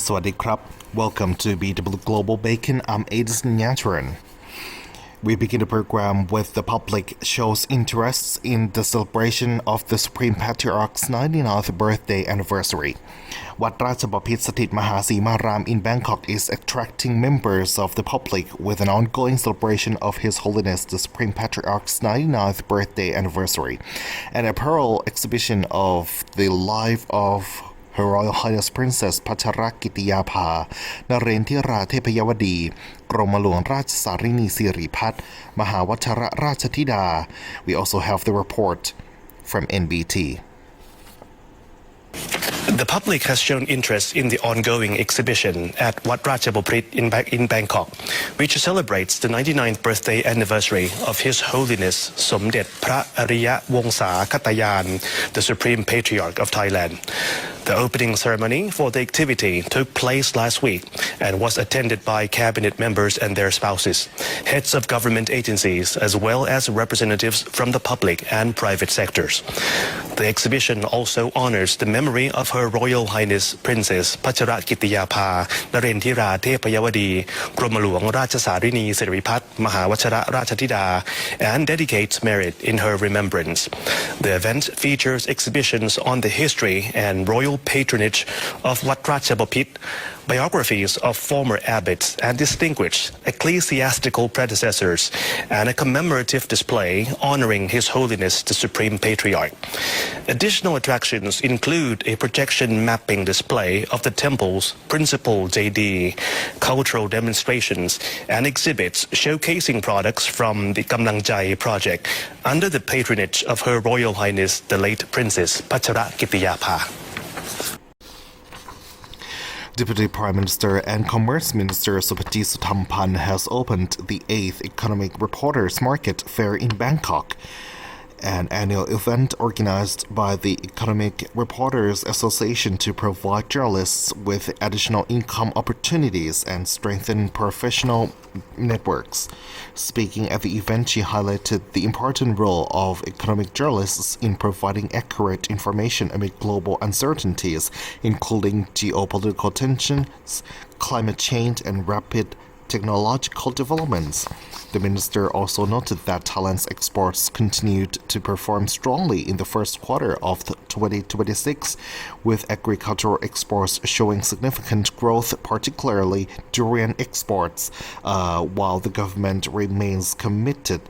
สวัสดีครับ Welcome to BW Global Bacon. I'm Edison Yatran. We begin the program with the public shows interests in the celebration of the Supreme Patriarch's 99th birthday anniversary. วัดราชบพิตรสถิตมหาสีมาราม in Bangkok is attracting members of the public with an ongoing celebration of His Holiness the Supreme Patriarch's 99th birthday anniversary. An apparel exhibition of the life of Her Royal Highness Princess พัชรกิติยาภานเรนทิราเทพยวดี กรมหลวงราชสารินีสิริพัฒน์มหาวชรราชธิดา We also have the report from NBT. The public has shown interest in the ongoing exhibition at Wat Ratchaboprit in Bangkok, which celebrates the 99th birthday anniversary of His Holiness Somdet Phra Ariya Wongsa Katayan, the Supreme Patriarch of Thailand. The opening ceremony for the activity took place last week and was attended by cabinet members and their spouses, heads of government agencies, as well as representatives from the public and private sectors. The exhibition also honors the memory of Her Royal Highness Princess พัชรกิติยาภานเรนทิราเทพยวดี กรมหลวงราชสารินีสิริพัฒน์มหาวชรราชธิดา and dedicates merit in her remembrance. The event features exhibitions on the history and royal patronage of Wat Ratchabopit, biographies of former abbots and distinguished ecclesiastical predecessors, and a commemorative display honoring His Holiness the Supreme Patriarch. Additional attractions include a projection mapping display of the temple's principal JD, cultural demonstrations, and exhibits showcasing products from the Kamlang Jai project under the patronage of Her Royal Highness the late Princess Phachara Kitiyapha. Deputy Prime Minister and Commerce Minister Supati Suthampan has opened the 8th Economic Reporters Market Fair in Bangkok, an annual event organized by the Economic Reporters Association to provide journalists with additional income opportunities and strengthen professional networks. Speaking at the event, she highlighted the important role of economic journalists in providing accurate information amid global uncertainties, including geopolitical tensions, climate change, and rapid technological developments. The minister also noted that Thailand's exports continued to perform strongly in the first quarter of 2026, with agricultural exports showing significant growth, particularly durian exports, while the government remains committed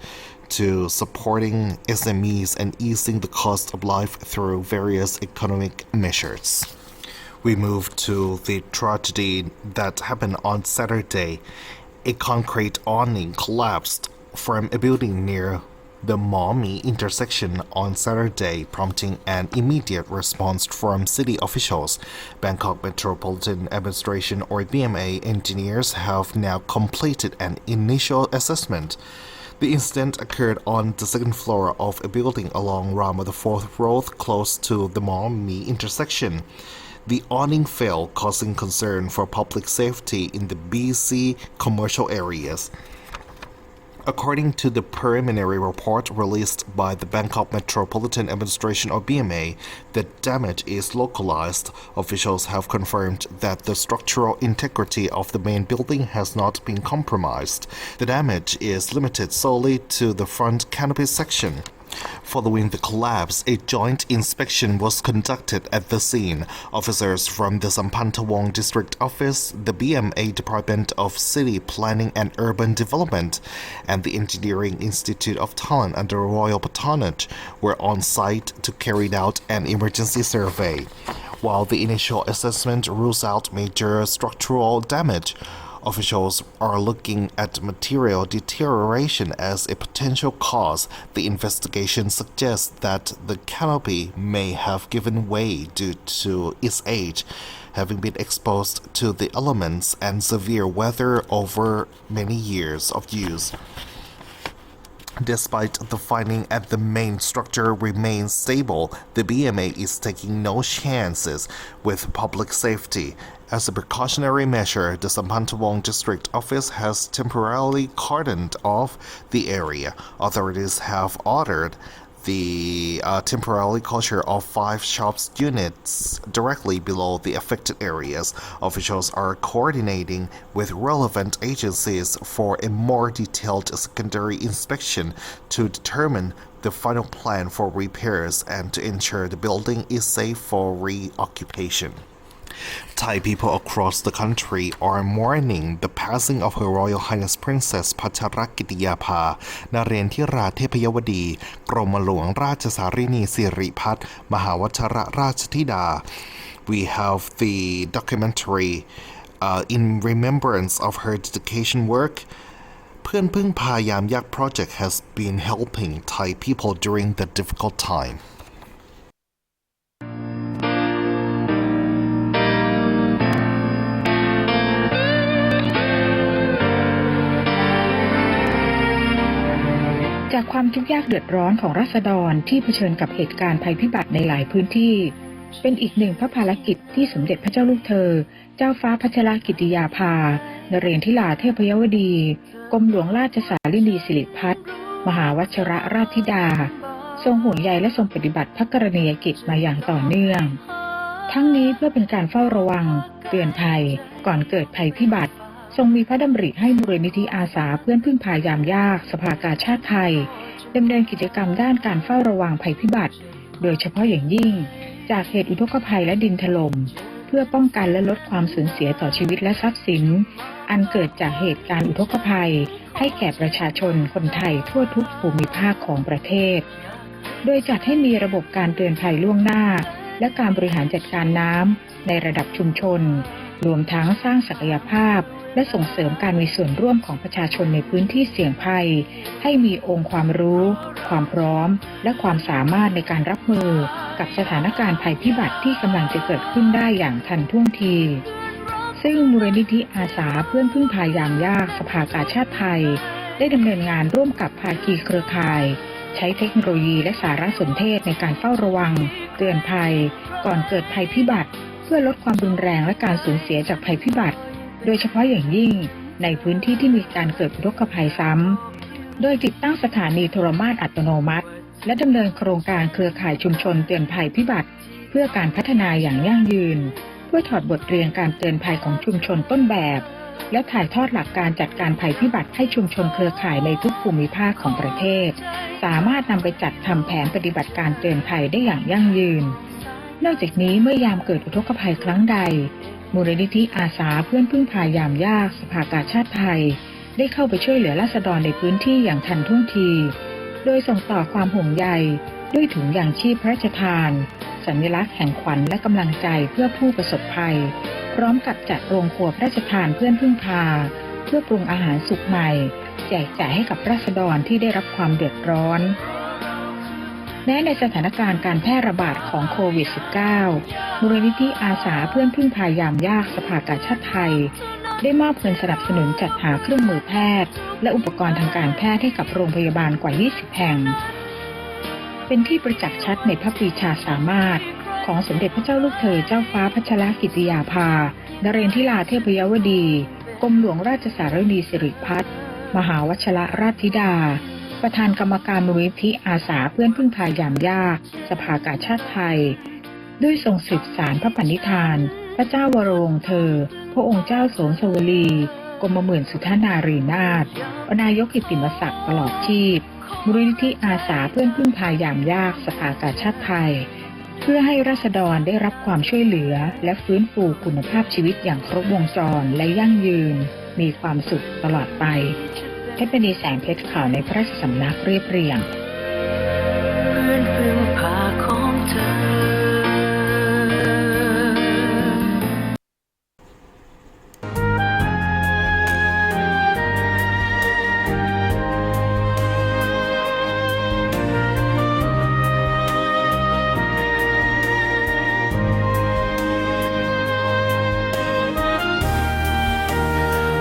to supporting SMEs and easing the cost of life through various economic measures. We move to the tragedy that happened on Saturday. A concrete awning collapsed from a building near the Maumi intersection on Saturday, prompting an immediate response from city officials. Bangkok Metropolitan Administration or BMA engineers have now completed an initial assessment. The incident occurred on the second floor of a building along Rama the 4th Road close to the Maumi intersection. The awning fell, causing concern for public safety in the BC commercial areas. According to the preliminary report released by the Bangkok Metropolitan Administration or BMA, the damage is localized. Officials have confirmed that the structural integrity of the main building has not been compromised. The damage is limited solely to the front canopy section. Following the collapse, a joint inspection was conducted at the scene. Officers from the Sampantawong District Office, the BMA Department of City Planning and Urban Development, and the Engineering Institute of Thailand under royal patronage were on site to carry out an emergency survey. While the initial assessment rules out major structural damage, officials are looking at material deterioration as a potential cause. The investigation suggests that the canopy may have given way due to its age, having been exposed to the elements and severe weather over many years of use. Despite the finding that the main structure remains stable, the BMA is taking no chances with public safety. As a precautionary measure, the Sampantawong District Office has temporarily cordoned off the area. Authorities have ordered the temporary closure of 5 shops units directly below the affected areas. Officials are coordinating with relevant agencies for a more detailed secondary inspection to determine the final plan for repairs and to ensure the building is safe for reoccupation. Thai people across the country are mourning the passing of Her Royal Highness Princess พัชรกิติยาภานเรนทิราเทพยวดีกรมหลวงราชสารินีสิริพัฒน์มหาวชรราชธิดา We have the documentary in remembrance of her dedication work. เพื่อนพึ่งพายามยาก project has been helping Thai people during the difficult time.จากความทุกข์ยากเดือดร้อนของราษฎรที่เผชิญกับเหตุการณ์ภัยพิบัติในหลายพื้นที่เป็นอีกหนึ่งพระภารกิจที่สมเด็จพระเจ้าลูกเธอเจ้าฟ้าพัชรกิติยาภานเรนทิราเทพยวดีกรมหลวงราชสารินีสิริพัฒน์มหาวชรราชธิดาทรงห่วงใยและทรงปฏิบัติพระกรณียกิจมาอย่างต่อเนื่องทั้งนี้เพื่อเป็นการเฝ้าระวังเตือนภัยก่อนเกิดภัยพิบัติทรงมีพระดำริให้มูลนิธิอาสาเพื่อนพึ่งพายามยากสภากาชาดไทยดำเนินกิจกรรมด้านการเฝ้าระวังภัยพิบัติโดยเฉพาะอย่างยิ่งจากเหตุอุทกภัยและดินถล่มเพื่อป้องกันและลดความสูญเสียต่อชีวิตและทรัพย์สินอันเกิดจากเหตุการณ์อุทกภัยให้แก่ประชาชนคนไทยทั่วทุกภูมิภาคของประเทศโดยจัดให้มีระบบการเตือนภัยล่วงหน้าและการบริหารจัดการน้ำในระดับชุมชนรวมทั้งสร้างศักยภาพและส่งเสริมการมีส่วนร่วมของประชาชนในพื้นที่เสี่ยงภัยให้มีองค์ความรู้ความพร้อมและความสามารถในการรับมือกับสถานการณ์ภัยพิบัติที่กำลังจะเกิดขึ้นได้อย่างทันท่วงทีซึ่งมูลนิธิอาสาเพื่อนพึ่งพายามยากสภากาชาดไทยได้ดำเนินงานร่วมกับภาคีเครือข่ายใช้เทคโนโลยีและสารสนเทศในการเฝ้าระวังเตือนภัยก่อนเกิดภัยพิบัติเพื่อลดความรุนแรงและการสูญเสียจากภัยพิบัติโดยเฉพาะอย่างยิ่งในพื้นที่ที่มีการเกิดอุทกภัยซ้ำโดยติดตั้งสถานีโทรมาตรอัตโนมัติและดำเนินโครงการเครือข่ายชุมชนเตือนภัยพิบัติเพื่อการพัฒนาอย่างยั่งยืนเพื่อถอดบทเรียนการเตือนภัยของชุมชนต้นแบบและถ่ายทอดหลักการจัดการภัยพิบัติให้ชุมชนเครือข่ายในทุกภูมิภาคของประเทศสามารถนำไปจัดทำแผนปฏิบัติการเตือนภัยได้อย่างยั่งยืนนอกจากนี้เมื่อยามเกิดอุทกภัยครั้งใดมูลนิธิอาสาเพื่อนพึ่งพายามยากสภากาชาดไทยได้เข้าไปช่วยเหลือราษฎรในพื้นที่อย่างทันท่วงทีโดยส่งต่อความห่วงใยด้วยถุงยางชีพพระราชทานสัญลักษณ์แห่งขวัญและกำลังใจเพื่อผู้ประสบภัยพร้อมกับจัดโรงครัวพระราชทานเพื่อนพึ่งพาเพื่อปรุงอาหารสุกใหม่แจกจ่ายให้กับราษฎรที่ได้รับความเดือดร้อนแม้ในสถานการณ์การแพร่ระบาดของโควิด -19 มูลนิธิอาสาเพื่อนพึ่งพายามยากสภากาชาดไทยได้มอบเงินสนับสนุนจัดหาเครื่องมือแพทย์และอุปกรณ์ทางการแพทย์ให้กับโรงพยาบาลกว่า 20 แห่งเป็นที่ประจักษ์ชัดในพระปรีชาสามารถของสมเด็จพระเจ้าลูกเธอเจ้าฟ้าพัชรกิติยาภานเรนทิราเทพยวดีกรมหลวงราชสารินีสิริพัฒน์มหาวชรราชธิดาประธานกรรมการมูลนิธิอาสาเพื่อนพึ่งพายามยากสภากาชาดไทยด้วยทรงสืบสานพระปณิธานพระเจ้าวรวงศ์เธอพระองค์เจ้าโสมสวลีกรมหมื่นสุทนารีนาถนายกกิตติมศักดิ์ตลอดชีพมูลนิธิอาสาเพื่อนพึ่งพายามยากสภากาชาดไทยเพื่อให้ราษฎรได้รับความช่วยเหลือและฟื้นฟูคุณภาพชีวิตอย่างครบวงจรและยั่งยืนมีความสุขตลอดไปเทพนีแสงเพชรข่าวในพระราชสำนักเรียบเรียง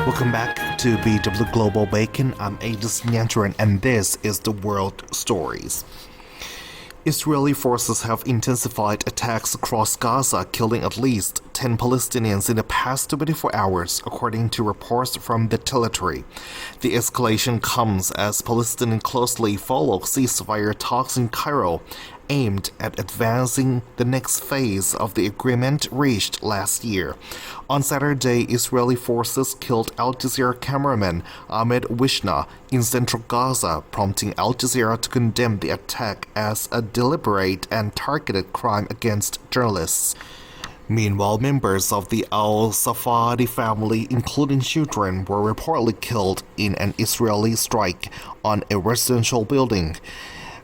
Welcome back to BW Global Bacon. I'm Aegis Nyantaran and this is the World Stories. Israeli forces have intensified attacks across Gaza, killing at least 10 Palestinians in the past 24 hours, according to reports from the territory. The escalation comes as Palestinians closely follow ceasefire talks in Cairo, aimed at advancing the next phase of the agreement reached last year. On Saturday, Israeli forces killed Al Jazeera cameraman Ahmed Wishna in central Gaza, prompting Al Jazeera to condemn the attack as a deliberate and targeted crime against journalists. Meanwhile, members of the al-Safadi family, including children, were reportedly killed in an Israeli strike on a residential building.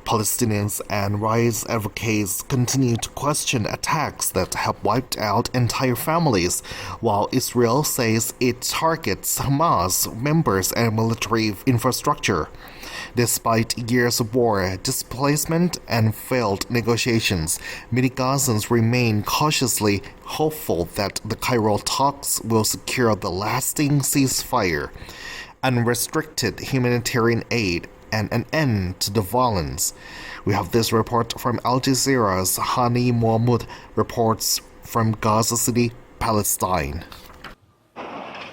Palestinians and rights advocates continue to question attacks that have wiped out entire families, while Israel says it targets Hamas members and military infrastructure. Despite years of war, displacement, and failed negotiations, many Gazans remain cautiously hopeful that the Cairo talks will secure the lasting ceasefire, unrestricted humanitarian aid, and an end to the violence. We have this report from Al Jazeera's Hani Mohamud reports from Gaza City, Palestine.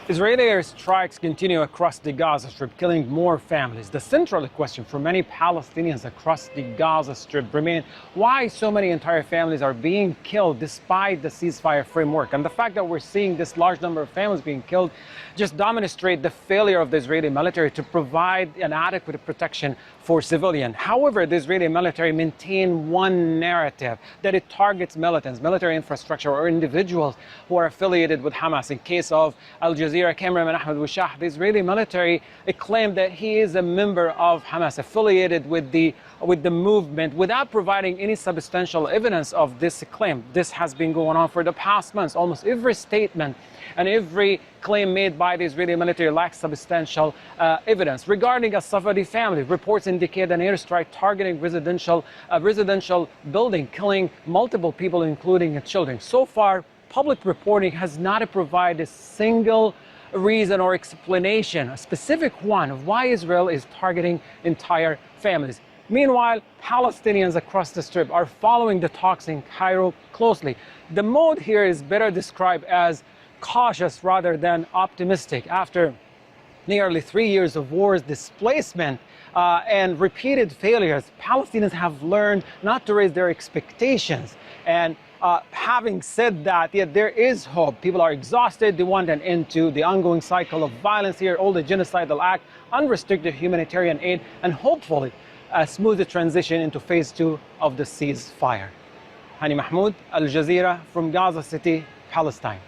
Israeli airstrikes continue across the Gaza Strip, killing more families. The central question for many Palestinians across the Gaza Strip remains why so many entire families are being killed despite the ceasefire framework. And the fact that we're seeing this large number of families being killed just demonstrates the failure of the Israeli military to provide an adequate protection for civilians. However, the Israeli military maintain one narrative that it targets militants, military infrastructure, or individuals who are affiliated with Hamas. In case of Al Jazeera cameraman Ahmed Wishah, the Israeli military claimed that he is a member of Hamas, affiliated with the movement, without providing any substantial evidence of this claim. This has been going on for the past months. Almost every statement and every claim made by the Israeli military lacks substantial evidence. Regarding a Safadi family, reports indicate an airstrike targeting a residential building, killing multiple people, including children. So far, public reporting has not provided a single reason or explanation, a specific one, of why Israel is targeting entire families. Meanwhile, Palestinians across the Strip are following the talks in Cairo closely. The mood here is better described as cautious rather than optimistic. After nearly 3 years of wars, displacement, and repeated failures, Palestinians have learned not to raise their expectations. And having said that, yet there is hope. People are exhausted. They want an end to the ongoing cycle of violence here, all the genocidal act, unrestricted humanitarian aid, and hopefully a smooth transition into phase 2 of the ceasefire. Hani Mahmoud, Al Jazeera from Gaza City, Palestine.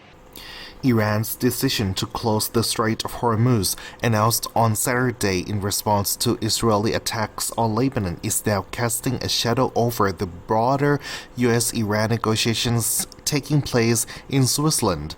Iran's decision to close the Strait of Hormuz, announced on Saturday in response to Israeli attacks on Lebanon, is now casting a shadow over the broader U.S.-Iran negotiations taking place in Switzerland.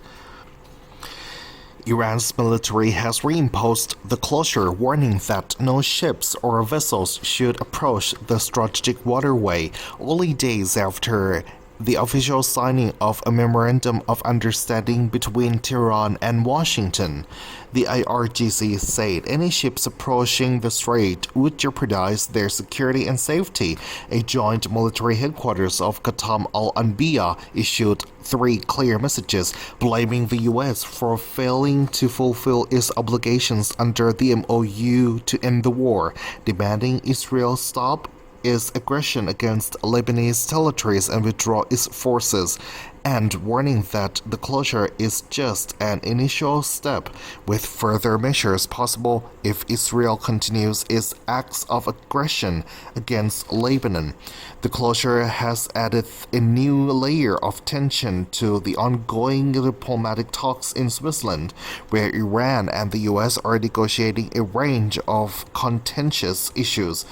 Iran's military has reimposed the closure, warning that no ships or vessels should approach the strategic waterway, only days after the official signing of a memorandum of understanding between Tehran and Washington. The IRGC said any ships approaching the strait would jeopardize their security and safety. A joint military headquarters of Qatam al-Anbiya issued 3 clear messages blaming the U.S. for failing to fulfill its obligations under the MOU to end the war, demanding Israel stop its aggression against Lebanese territories and withdraw its forces, and warning that the closure is just an initial step, with further measures possible if Israel continues its acts of aggression against Lebanon. The closure has added a new layer of tension to the ongoing diplomatic talks in Switzerland, where Iran and the U.S. are negotiating a range of contentious issues,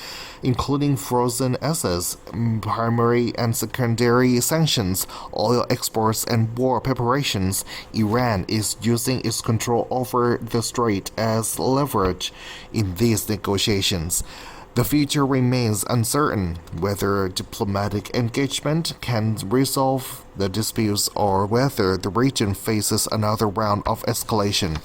including frozen assets, primary and secondary sanctions, oil exports, and war preparations. Iran is using its control over the strait as leverage in these negotiations. The future remains uncertain whether diplomatic engagement can resolve the disputes or whether the region faces another round of escalation.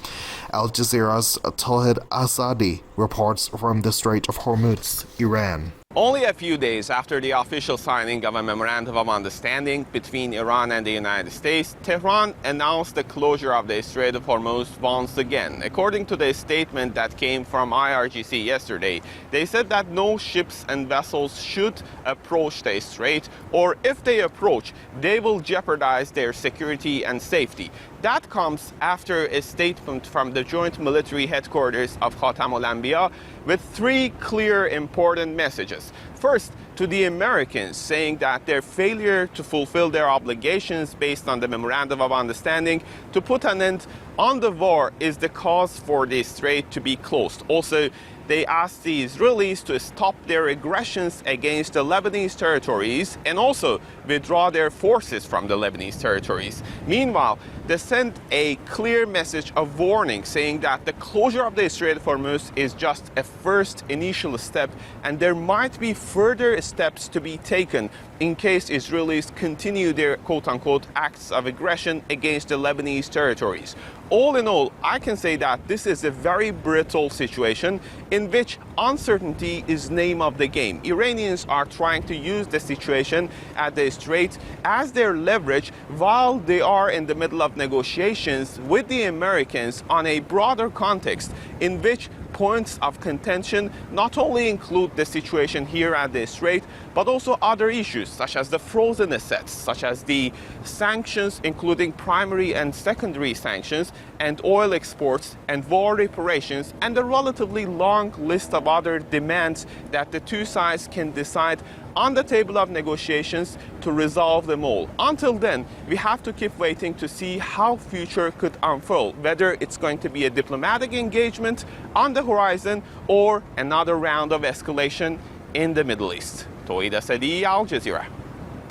Al Jazeera's Tawhid Azadi reports from the Strait of Hormuz, Iran. Only a few days after the official signing of a memorandum of understanding between Iran and the United States, Tehran announced the closure of the Strait of Hormuz once again. According to the statement that came from IRGC yesterday, they said that no ships and vessels should approach the strait, or if they approach, they will jeopardize their security and safety. That comes after a statement from the joint military headquarters of Khatam al-Anbiya with three clear important messages. First, to the Americans, saying that their failure to fulfill their obligations based on the Memorandum of Understanding to put an end on the war is the cause for the strait to be closed. Also, they asked the Israelis to stop their aggressions against the Lebanese territories and also withdraw their forces from the Lebanese territories. Meanwhile, they sent a clear message of warning saying that the closure of the Strait of Hormuz is just a first initial step and there might be further steps to be taken in case Israelis continue their quote-unquote acts of aggression against the Lebanese territories. All in all, I can say that this is a very brittle situation in which uncertainty is name of the game. Iranians are trying to use the situation at the strait as their leverage while they are in the middle of negotiations with the Americans on a broader context in which points of contention not only include the situation here at the strait, but also other issues such as the frozen assets, such as the sanctions, including primary and secondary sanctions, and oil exports and war reparations, and a relatively long list of other demands that the two sides can decide on the table of negotiations to resolve them all. Until then, we have to keep waiting to see how future could unfold, whether it's going to be a diplomatic engagement on the horizon or another round of escalation in the Middle East. Toida Sadi, Al Jazeera,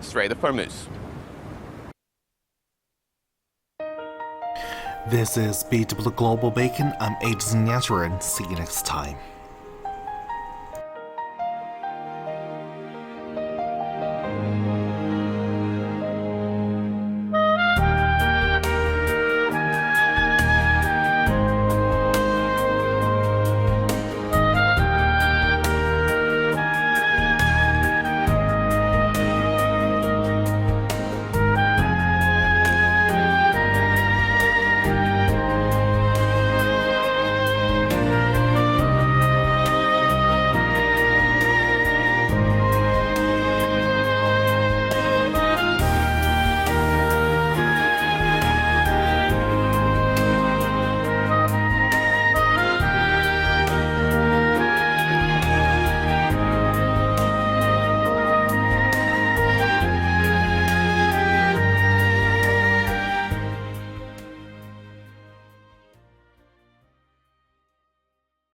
Strait of Hormuz. This is BW Global Bacon. I'm Edson Yaturin. See you next time.